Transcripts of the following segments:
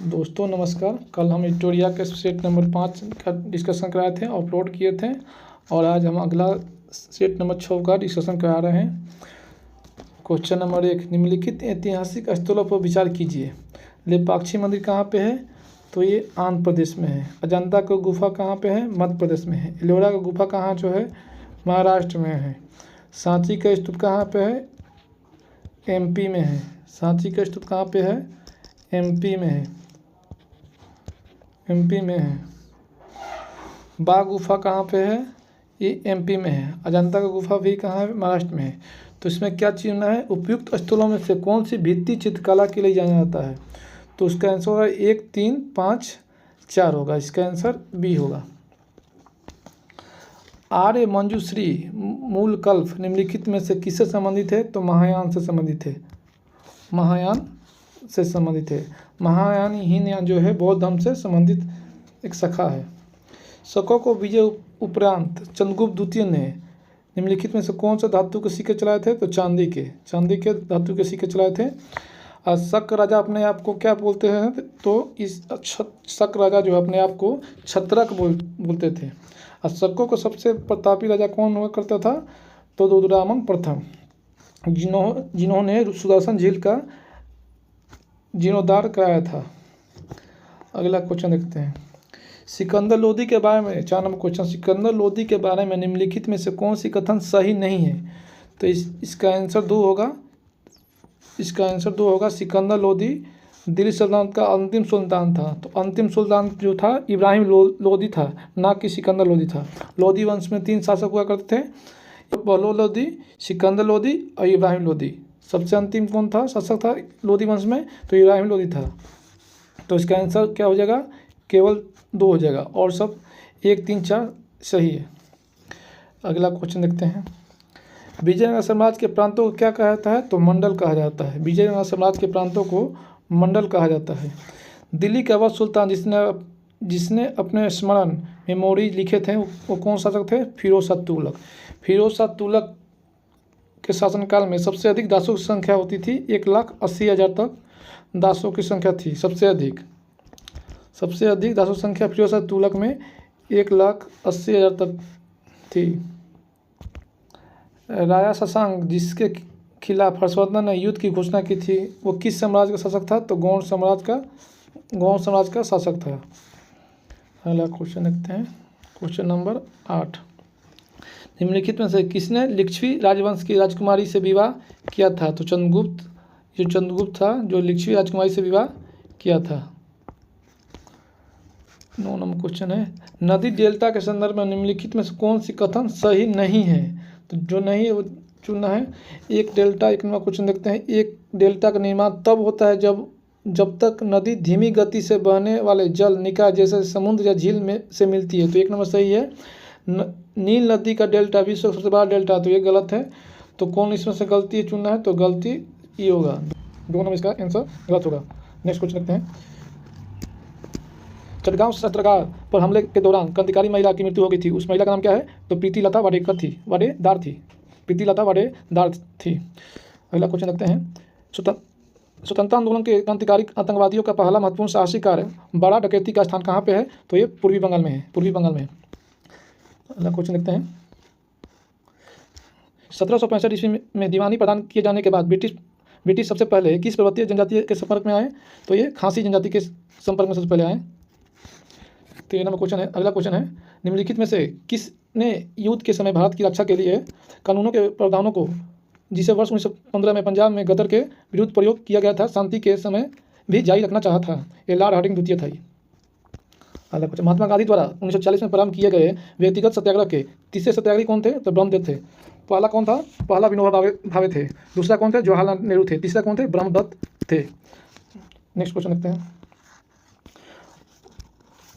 दोस्तों नमस्कार। कल हम विक्टोरिया के सेट नंबर 5 का डिस्कशन कराए थे, अपलोड किए थे, और आज हम अगला सेट नंबर 6 का डिस्कशन करा रहे हैं। क्वेश्चन नंबर 1, निम्नलिखित ऐतिहासिक स्थलों पर विचार कीजिए। लेपाक्षी मंदिर कहाँ पे है? तो ये आंध्र प्रदेश में है। अजंता की गुफा कहाँ पे है? मध्य प्रदेश में है। एलोरा का गुफा कहाँ जो है? महाराष्ट्र में है। सांची का स्तूप कहाँ पे है? एमपी में है। सांची का स्तूप कहाँ पे है? एमपी में है। एमपी में है। बाघ गुफा कहाँ पे है? ये एमपी में है। अजंता का गुफा भी कहाँ है? महाराष्ट्र में है। तो इसमें क्या चुनना है? उपयुक्त स्थलों में से कौन सी भित्ति चित्रकला के लिए जाना जाता है? तो उसका आंसर होगा 1, 3, 5, 4 होगा। इसका आंसर बी होगा। आर्य मंजूश्री मूल कल्प निम्नलिखित में से किससे संबंधित है? तो महायान से संबंधित है। महायान से संबंधित है। महायान हीनयान जो है बौद्ध धर्म से संबंधित एक शाखा है। शकों को विजय उपरांत चंद्रगुप्त द्वितीय ने निम्नलिखित में से कौन सा धातु के सिक्के चलाए थे? तो चांदी के धातु के सिक्के चलाए थे। और शक राजा अपने आप को क्या बोलते हैं? तो इस शक राजा जो अपने आप को छत्रक बोलते थे। और शकों का सबसे प्रतापी राजा कौन हुआ करता था? तो रुद्रदामन प्रथम, जिन्होंने सुदर्शन झील का जीर्णोद्धार कराया था। अगला क्वेश्चन देखते हैं। सिकंदर लोदी के बारे में 4 नंबर क्वेश्चन। सिकंदर लोदी के बारे में निम्नलिखित में से कौन सी कथन सही नहीं है? तो इसका आंसर 2 होगा। इसका आंसर 2 होगा। सिकंदर लोदी दिल्ली सल्तनत का अंतिम सुल्तान था। तो अंतिम सुल्तान जो था इब्राहिम लोदी था, ना कि सिकंदर लोदी था। लोदी वंश में 3 शासक हुआ करते थे, बहलोल लोदी, सिकंदर लोदी और इब्राहिम लोदी। सबसे अंतिम कौन था शासक था लोदी वंश में? तो इब्राहिम लोदी था। तो इसका आंसर क्या हो जाएगा? केवल 2 हो जाएगा, और सब 1, 3, 4 सही है। अगला क्वेश्चन देखते हैं। विजयनगर साम्राज्य के प्रांतों को क्या कहा जाता है? तो मंडल कहा जाता है। विजयनगर साम्राज्य के प्रांतों को मंडल कहा जाता है। दिल्ली के अवध सुल्तान जिसने अपने स्मरण मेमोरी लिखे थे वो कौन शासक थे? फिरोज शाह तुगलक। फिरोज शाह तुगलक के शासनकाल में सबसे अधिक दासों की संख्या होती थी। 1,80,000 तक दासों की संख्या थी। सबसे अधिक दासों की संख्या फिरोज शाह तुगलक में 1,80,000 तक थी। राजा शशांक जिसके खिलाफ हर्षवर्धन ने युद्ध की घोषणा की थी, वो किस साम्राज्य का शासक था? तो गौड़ साम्राज्य का शासक था। अगला क्वेश्चन देखते हैं। क्वेश्चन नंबर 8, निम्नलिखित में से किसने लिच्छवी राजवंश की राजकुमारी से विवाह किया था? तो चंद्रगुप्त था जो लिच्छवी राजकुमारी से विवाह किया था। 9 नंबर क्वेश्चन है। नदी डेल्टा के संदर्भ में निम्नलिखित में से कौन सी कथन सही नहीं है? तो जो नहीं है वो चुनना है। एक डेल्टा, 1 नंबर क्वेश्चन देखते हैं। एक डेल्टा का निर्माण तब होता है जब तक नदी धीमी गति से बहने वाले जल निकाय जैसे समुद्र या झील में से मिलती है। तो 1 नंबर सही है। नील नदी का डेल्टा विश्व का सबसे बड़ा डेल्टा, तो ये गलत है। तो कौन इसमें से गलती चुनना है? तो गलती ये होगा। 2 नंबर इसका आंसर गलत होगा। नेक्स्ट क्वेश्चन देखते हैं। चटगांव शस्त्रागार पर हमले के दौरान क्रांतिकारी महिला की मृत्यु हो गई थी। उस महिला का नाम क्या है? तो प्रीतिलता वाडेदार थी। प्रीतिलता वाडेदार थी। अगला क्वेश्चन देखते हैं। स्वतंत्रता आंदोलन के क्रांतिकारी आतंकवादियों का पहला महत्वपूर्ण साहसिक कार्य बड़ा डकैती का स्थान कहाँ पे है? तो ये पूर्वी बंगाल में है। अगला क्वेश्चन देखते हैं। 1765 ईस्वी में दीवानी प्रदान किए जाने के बाद ब्रिटिश सबसे पहले किस पर्वतीय जनजाति के संपर्क में आए? तो ये खासी जनजाति के संपर्क में सबसे पहले आए। तो ये नंबर क्वेश्चन है। अगला क्वेश्चन है। निम्नलिखित में से किसने युद्ध के समय भारत की रक्षा के लिए कानूनों के प्रावधानों को, जिसे वर्ष 1915 में पंजाब में गदर के विरुद्ध प्रयोग किया गया था, शांति के समय भी जारी रखना चाहा था? ये लॉर्ड हार्डिंग द्वितीय था। अगला क्वेश्चन। महात्मा गांधी द्वारा 1940 में प्रारंभ किए गए व्यक्तिगत सत्याग्रह के तीसरे सत्याग्रही कौन थे? तो ब्रह्मदत्त थे। पहला कौन था? पहला विनोबा भावे थे। दूसरा कौन थे? जवाहरलाल नेहरू थे। तीसरा कौन थे? ब्रह्मदत्त थे। नेक्स्ट क्वेश्चन देखते हैं।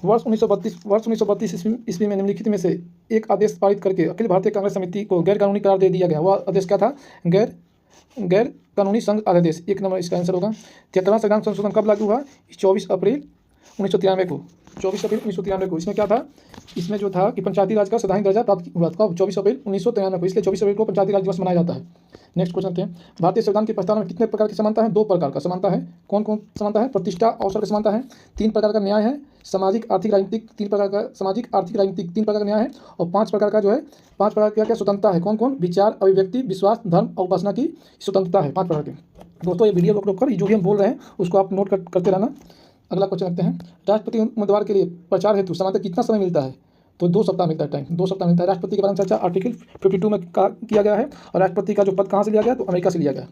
वर्ष 1932 ईस्वी में निम्नलिखित में से एक आदेश पारित करके अखिल भारतीय कांग्रेस समिति को गैर कानूनी करार दे दिया गया। वह आदेश क्या था? गैर कानूनी संघ अध्यादेश। 1 नंबर इसका आंसर होगा। 73वां संविधान संशोधन कब लागू हुआ? 24 अप्रैल 1993 को, 24 अप्रैल 1993 को। इसमें क्या था, इसमें जो था कि पंचायती राज का संवैधानिक दर्जा प्राप्त हुआ था 24 अप्रैल 1993 को, इसलिए 24 अप्रैल को पंचायती राज दिवस मनाया जाता है। नेक्स्ट क्वेश्चन आते हैं, भारतीय संविधान की प्रस्तावना में कितने प्रकार की समानता है? 2 प्रकार का समानता है। कौन कौन समानता है? प्रतिष्ठा अवसर की समानता है, 3 प्रकार का न्याय है, सामाजिक आर्थिक राजनीतिक 3 प्रकार का सामाजिक आर्थिक राजनीतिक 3 प्रकार का न्याय है, और 5 प्रकार का जो है 5 प्रकार का क्या स्वतंत्रता है? कौन कौन? विचार, अभिव्यक्ति, विश्वास, धर्म और उपासना की स्वतंत्रता है, 5 प्रकार की। दोस्तों ये वीडियो रोक कर जो भी हम बोल रहे हैं उसको आप नोट करते रहना। अगला क्वेश्चन रखते हैं, राष्ट्रपति उम्मीदवार के लिए प्रचार हेतु सामान्यतः कितना समय मिलता है? तो 2 सप्ताह मिलता है, टाइम 2 सप्ताह मिलता है। राष्ट्रपति के बारे में चर्चा आर्टिकल 52 में किया गया है, और राष्ट्रपति का जो पद कहाँ से लिया गया? तो अमेरिका से लिया गया।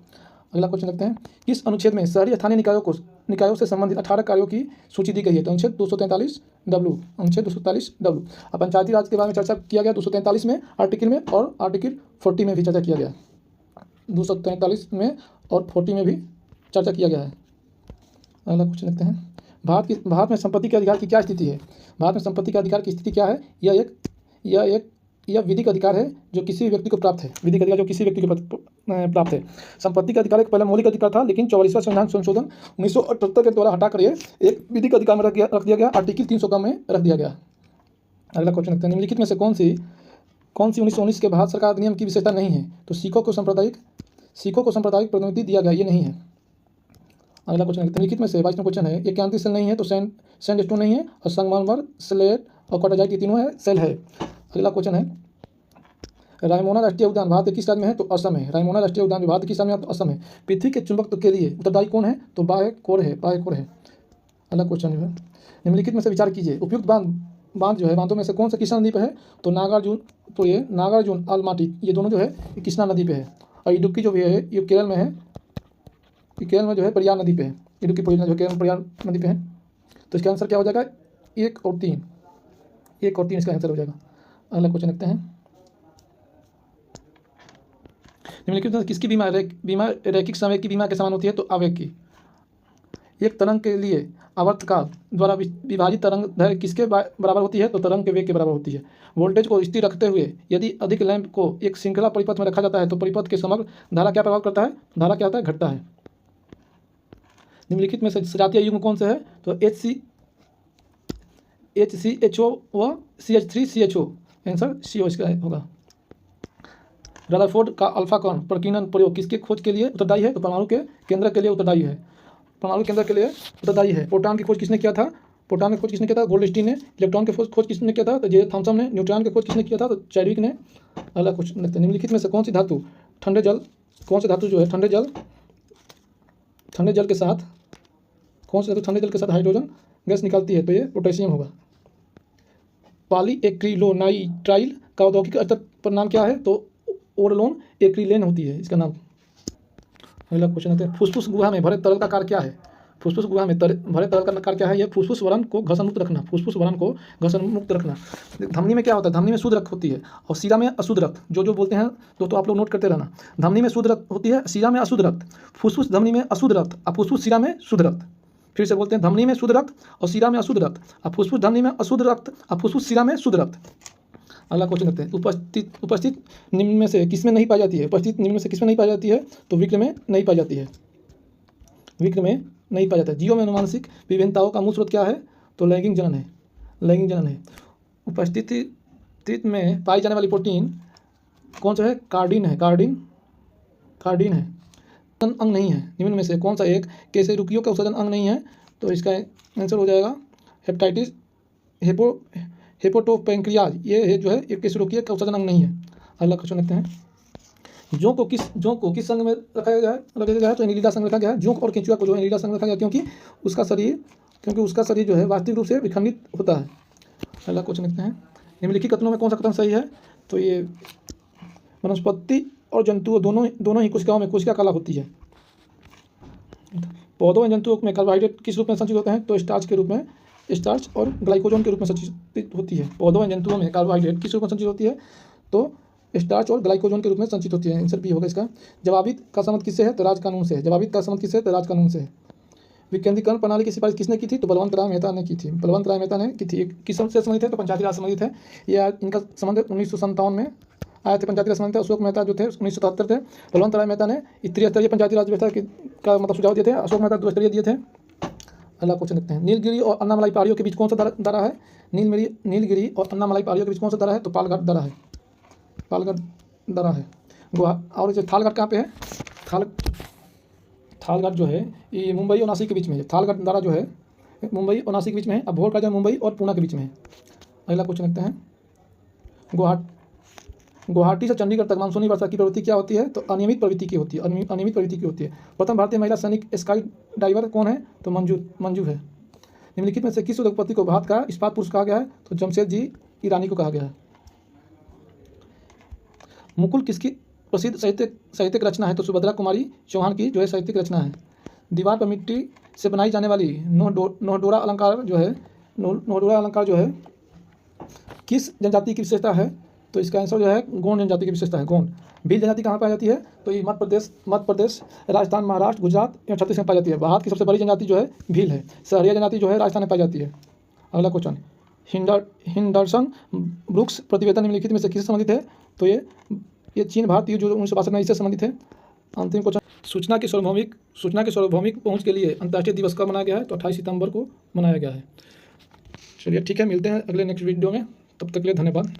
अगला क्वेश्चन रखते हैं, किस अनुच्छेद में शहरी स्थानीय निकायों से संबंधित 18 कार्यों की सूची दी गई है? तो अनुच्छेद 243W, अनुच्छेद 243W। अब पंचायती राज के बारे में चर्चा किया गया 243 में आर्टिकल में, और आर्टिकल 40 में भी चर्चा किया गया, 243 में और 40 में भी चर्चा किया गया है। अगला क्वेश्चन रखते हैं, भारत में संपत्ति के अधिकार की क्या स्थिति है? भारत में संपत्ति के अधिकार की स्थिति क्या है? यह विधिक अधिकार है जो किसी भी व्यक्ति को प्राप्त है, विधिक अधिकार जो किसी व्यक्ति को प्राप्त है। संपत्ति का अधिकार एक पहले मौलिक अधिकार था, लेकिन 44वां संविधान संशोधन 1978 के द्वारा हटाकर ये एक विधिक अधिकार में रख दिया गया, आर्टिकल 300 में रख दिया गया। अगला क्वेश्चन रखते हैं, निम्नलिखित में से कौन सी 1919 के भारत सरकार अधिनियम की विशेषता नहीं है? तो सिखों को सांप्रदायिक प्रतिनिधि दिया गया, ये नहीं है। अगला क्वेश्चन निम्नलिखित में से 22वां क्वेश्चन है, एक यांत्रिक सेल नहीं है, तो सैंडस्टोन नहीं है, और संगमरमर, स्लेट और कॉटाजाइट, ये तीनों है सेल है। अगला क्वेश्चन है, रायमोना राष्ट्रीय उद्यान भारत के किस राज्य में है? तो असम है। रायमोना राष्ट्रीय उद्यान भारत के किस राज्य में है? तो असम है। पृथ्वी के चुंबकत्व के लिए उत्तरदायी कौन है? तो बाह्य कोर है। अगला क्वेश्चन जो है, निम्नलिखित में से विचार कीजिए, उपयुक्त बांध जो है, बांधों में से कौन सा कृष्णा नदी पे है? तो नागार्जुन अलमाटी, ये दोनों जो है ये कृष्णा नदी पे है। और इडुक्की जो भी है ये केरल में है, ये केरल में जो है पेरियार नदी पे है। इडुक्की परियोजना जो केरल में पेरियार नदी पे है। तो इसका आंसर क्या हो जाएगा? 1 और 3 इसका आंसर हो जाएगा। अगला क्वेश्चन रखते हैं, निम्नलिखित में किसकी बीमा रैखिक समय की बीमा के समान होती है? तो आवेग की। एक तरंग के लिए आवर्तकाल द्वारा विभाजित तरंग दैर्घ्य किसके बराबर होती है? तो तरंग के वेग के बराबर होती है। वोल्टेज को स्थिर रखते हुए यदि अधिक लैंप को एक श्रृंखला परिपथ में रखा जाता है तो परिपथ के समग्र धारा क्या प्रभाव करता है? धारा क्या होता है? घटता है। निम्नलिखित में से सजातीय युग्म कौन से है? तो HCHO व CH3CHO, आंसर CO इसका होगा। रदरफोर्ड का अल्फा कण प्रकीर्णन प्रयोग किसके खोज के लिए उत्तरदायी है? तो परमाणु के केंद्र के लिए उत्तरदायी है। परमाणु केंद्र के लिए उत्तरदायी है। प्रोटॉन की खोज किसने किया था? गोल्डस्टीन ने। इलेक्ट्रॉन की खोज किसने किया था? तो जे थॉमसन ने। न्यूट्रॉन की खोज किसने किया था? तो चैडविक ने। अगला क्वेश्चन देखते हैं, निम्नलिखित में से कौन सी धातु ठंडे जल जो है ठंडे जल के साथ हाइड्रोजन गैस निकालती है? तो ये पोटेशियम होगा। पॉलीएक्रिलोनाइट्राइल का औद्योगिक पर नाम क्या है? तो ओरलोन एक्रिलेन होती है इसका नाम। अगला क्वेश्चन आते हैं, फुसफुस गुहा में भरे तरल का कार्य क्या है? फुसफुस गुहा में भरे तरल का कार्य क्या है? यह फुसफुस वरण को घर्षण मुक्त रखना। धमनी में क्या होता है? धमनी में शुद्ध रक्त होती है, और सीरा में अशुद्ध रक्त। जो बोलते हैं दोस्तों आप लोग नोट करते रहना। धमनी में शुद्ध रक्त होती है, सीरा में अशुद्ध रक्त। फुसफुस धमनी में अशुद्ध रक्त, और फुसफुस सीरा में शुद्ध रक्त। फिर से बोलते हैं, धमनी में शुद्ध रक्त और सीरा में अशुद्ध रक्त, और फुसफुस धमनी में अशुद्ध रक्त और फुसफुस सीरा में शुद्ध रक्त। अगला क्वेश्चन रखते हैं, उपस्थित निम्न में से किसमें नहीं पाई जाती है? तो विक्र में नहीं पाई जाती है। जीवों में अनुवांशिक विभिन्नताओं का मूल स्रोत क्या है? तो लैंगिक जनन है। उपस्थित में पाई जाने वाली प्रोटीन कौन सा है? कार्डिन है। अंग नहीं है। निम्न में से कौन सा एक कैसेरुकियों का उत्सर्जन अंग नहीं है? तो इसका आंसर हो जाएगा हेपेटाइटिस हेपेटोपैंक्रियाज, ये है जो है एक कैसेरुकिया का उत्सर्जन अंग नहीं है। अगला क्वेश्चन रखते हैं, जोंक को किस संघ में रखा गया है? तो एनिलिडा संघ रखा गया है। जोंक और केंचुआ को जो एनिलिडा संघ रखा गया क्योंकि उसका शरीर जो है वास्तविक रूप से विखंडित होता है। अगला क्वेश्चन रखते हैं, निम्नलिखित कथनों में कौन सा कथन सही है? तो ये वनस्पति और जंतुओं दोनों ही कोशिकाओं में कोशिका कला होती है। पौधों और जंतुओं में कार्बोहाइड्रेट किस रूप में संचित होते हैं? तो स्टार्च और ग्लाइकोजन के रूप में संचित होती है। पौधों और जंतुओं में कार्बोहाइड्रेट किस रूप में संचित होती है? तो स्टार्च और ग्लाइकोजन के रूप में संचित होती है। आंसर बी होगा इसका। जवाबित का संबंध किससे है? तो राजकानून से है। विकेंद्रीकरण प्रणाली की सिफारिश किसने की थी? तो बलवंत राय मेहता ने की थी। किस से संबंधित है? तो पंचायती राज संबंधित है। ये इनका संबंध 1957 में आए थे। पंचायती राज संबंधित है। अशोक मेहता जो थे 1977 थे। बलवंत राय मेहता ने त्रिस्तरीय पंचायती राज व्यवस्था का मतलब सुझाव दिए थे। अशोक मेहता 2 स्तरीय दिए थे। अगला क्वेश्चन देखते हैं। नीलगिरी और अन्नामलाई पहाड़ियों के बीच कौन सा दर्रा है? नीलगिरी और अन्नामलाई पहाड़ियों के बीच कौन सा दर्रा है? तो पालघाट दर्रा है, पालघाट दर्रा है। और जो थालघाट कहाँ पे है? थालघाट जो है ये मुंबई और नासिक के बीच में है। थालघाट दर्रा जो है मुंबई और नासिक के बीच में है। अबोहर का जो मुंबई और पूना के बीच में है। अगला क्वेश्चन देखते हैं। गुवाहाटी से चंडीगढ़ तक मानसूनी वर्षा की प्रवृत्ति क्या होती है? तो अनियमित प्रवृत्ति की होती है, अनियमित प्रवृत्ति की होती है। प्रथम भारतीय महिला सैनिक स्काई डाइवर कौन है? तो मंजू है। निम्नलिखित में से किस उद्योगपति को भारत का इस्पात पुरुष कहा गया है? तो जमशेदजी ईरानी को कहा गया है। मुकुल किसकी प्रसिद्ध साहित्यिक रचना है? तो सुभद्रा कुमारी चौहान की जो है साहित्यिक रचना है। दीवार पर मिट्टी से बनाई जाने वाली नोहडोरा अलंकार जो है किस जनजाति की विशेषता है? तो इसका आंसर जो है गोंड जनजाति की विशेषता है। गोंड। भील जनजाति कहाँ पाई जाती है? तो ये मध्य प्रदेश, राजस्थान, महाराष्ट्र, गुजरात एवं छत्तीसगढ़ में पाई जाती है। भारत की सबसे बड़ी जनजाति जो है भील है। सहरिया जनजाति जो है राजस्थान में पाई जाती है। अगला क्वेश्चन, हिंडरसन ब्रुक्स प्रतिवेदन निम्नलिखित में से किससे संबंधित है? तो ये चीन भारत युद्ध जो 1962 में इससे संबंधित है। अंतिम क्वेश्चन, सूचना के सार्वभौमिक पहुंच के लिए अंतर्राष्ट्रीय दिवस कब मनाया गया है? तो 28 सितंबर को मनाया गया है। चलिए ठीक है, मिलते हैं अगले नेक्स्ट वीडियो में। तब तक के लिए धन्यवाद।